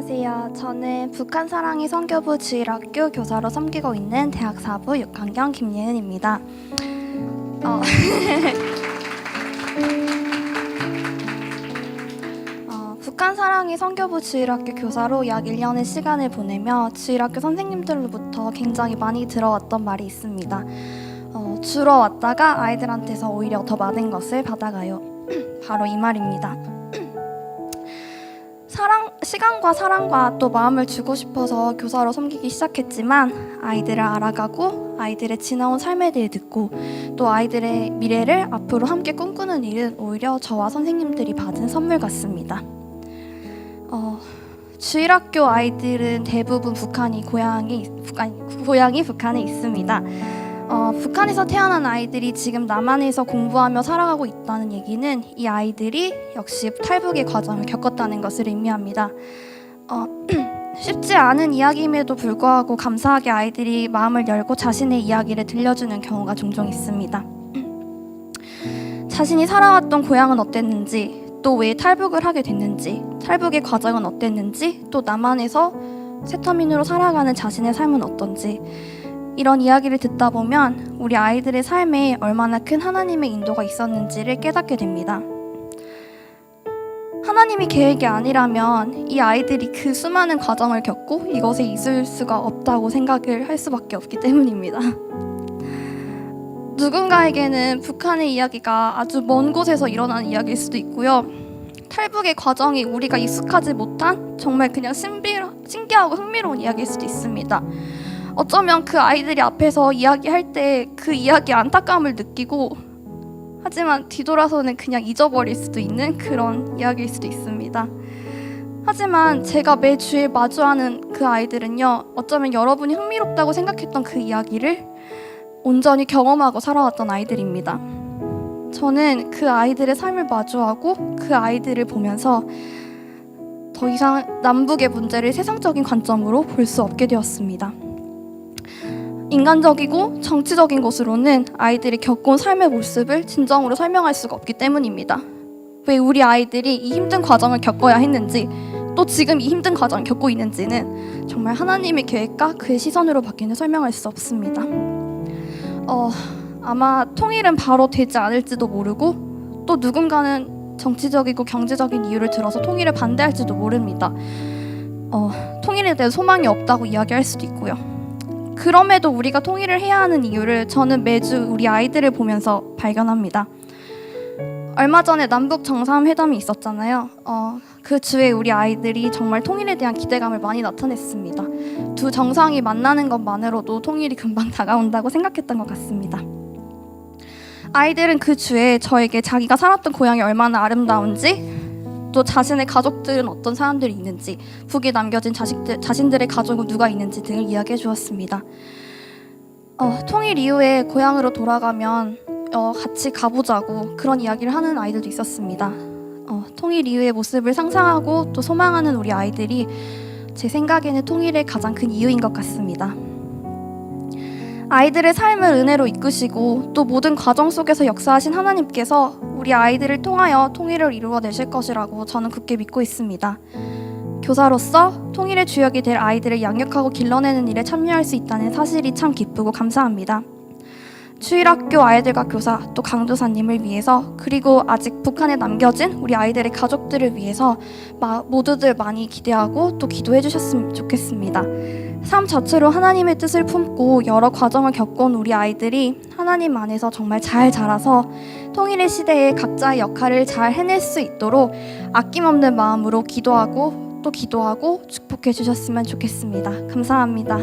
안녕하세요. 저는 북한 사랑의 선교부 주일학교 교사로 섬기고 있는 대학 4부 6학년 김예은입니다. 북한 사랑의 선교부 주일학교 교사로 약 1년의 시간을 보내며 주일학교 선생님들로부터 굉장히 많이 들어왔던 말이 있습니다. 주러 왔다가 아이들한테서 오히려 더 많은 것을 받아가요. 바로 이 말입니다. 시간과 사랑과 또 마음을 주고 싶어서 교사로 섬기기 시작했지만 아이들을 알아가고 아이들의 지나온 삶에 대해 듣고 또 아이들의 미래를 앞으로 함께 꿈꾸는 일은 오히려 저와 선생님들이 받은 선물 같습니다. 주일학교 아이들은 대부분 고향이 북한에 있습니다. 북한에서 태어난 아이들이 지금 남한에서 공부하며 살아가고 있다는 얘기는 이 아이들이 역시 탈북의 과정을 겪었다는 것을 의미합니다. 쉽지 않은 이야기임에도 불구하고 감사하게 아이들이 마음을 열고 자신의 이야기를 들려주는 경우가 종종 있습니다. 자신이 살아왔던 고향은 어땠는지, 또 왜 탈북을 하게 됐는지, 탈북의 과정은 어땠는지, 또 남한에서 새터민으로 살아가는 자신의 삶은 어떤지, 이런 이야기를 듣다 보면 우리 아이들의 삶에 얼마나 큰 하나님의 인도가 있었는지를 깨닫게 됩니다. 하나님이 계획이 아니라면 이 아이들이 그 수많은 과정을 겪고 이것에 있을 수가 없다고 생각을 할 수밖에 없기 때문입니다. 누군가에게는 북한의 이야기가 아주 먼 곳에서 일어난 이야기일 수도 있고요. 탈북의 과정이 우리가 익숙하지 못한 정말 그냥 신기하고 흥미로운 이야기일 수도 있습니다. 어쩌면 그 아이들이 앞에서 이야기할 때 그 이야기의 안타까움을 느끼고 하지만 뒤돌아서는 그냥 잊어버릴 수도 있는 그런 이야기일 수도 있습니다. 하지만 제가 매주에 마주하는 그 아이들은요, 어쩌면 여러분이 흥미롭다고 생각했던 그 이야기를 온전히 경험하고 살아왔던 아이들입니다. 저는 그 아이들의 삶을 마주하고 그 아이들을 보면서 더 이상 남북의 문제를 세상적인 관점으로 볼 수 없게 되었습니다. 인간적이고 정치적인 것으로는 아이들이 겪어온 삶의 모습을 진정으로 설명할 수가 없기 때문입니다. 왜 우리 아이들이 이 힘든 과정을 겪어야 했는지, 또 지금 이 힘든 과정을 겪고 있는지는 정말 하나님의 계획과 그의 시선으로 밖에는 설명할 수 없습니다. 아마 통일은 바로 되지 않을지도 모르고 또 누군가는 정치적이고 경제적인 이유를 들어서 통일을 반대할지도 모릅니다. 통일에 대해 소망이 없다고 이야기할 수도 있고요. 그럼에도 우리가 통일을 해야 하는 이유를 저는 매주 우리 아이들을 보면서 발견합니다. 얼마 전에 남북 정상회담이 있었잖아요. 그 주에 우리 아이들이 정말 통일에 대한 기대감을 많이 나타냈습니다. 두 정상이 만나는 것만으로도 통일이 금방 다가온다고 생각했던 것 같습니다. 아이들은 그 주에 저에게 자기가 살았던 고향이 얼마나 아름다운지, 또 자신의 가족들은 어떤 사람들이 있는지, 북에 남겨진 자신들의 가족은 누가 있는지 등을 이야기해 주었습니다. 통일 이후에 고향으로 돌아가면 같이 가보자고 그런 이야기를 하는 아이들도 있었습니다. 통일 이후의 모습을 상상하고 또 소망하는 우리 아이들이 제 생각에는 통일의 가장 큰 이유인 것 같습니다. 아이들의 삶을 은혜로 이끄시고 또 모든 과정 속에서 역사하신 하나님께서 우리 아이들을 통하여 통일을 이루어내실 것이라고 저는 굳게 믿고 있습니다. 교사로서 통일의 주역이 될 아이들을 양육하고 길러내는 일에 참여할 수 있다는 사실이 참 기쁘고 감사합니다. 주일학교 아이들과 교사 또 강도사님을 위해서, 그리고 아직 북한에 남겨진 우리 아이들의 가족들을 위해서 모두들 많이 기대하고 또 기도해 주셨으면 좋겠습니다. 삶 자체로 하나님의 뜻을 품고 여러 과정을 겪어온 우리 아이들이 하나님 안에서 정말 잘 자라서 통일의 시대에 각자의 역할을 잘 해낼 수 있도록 아낌없는 마음으로 기도하고 또 기도하고 축복해 주셨으면 좋겠습니다. 감사합니다.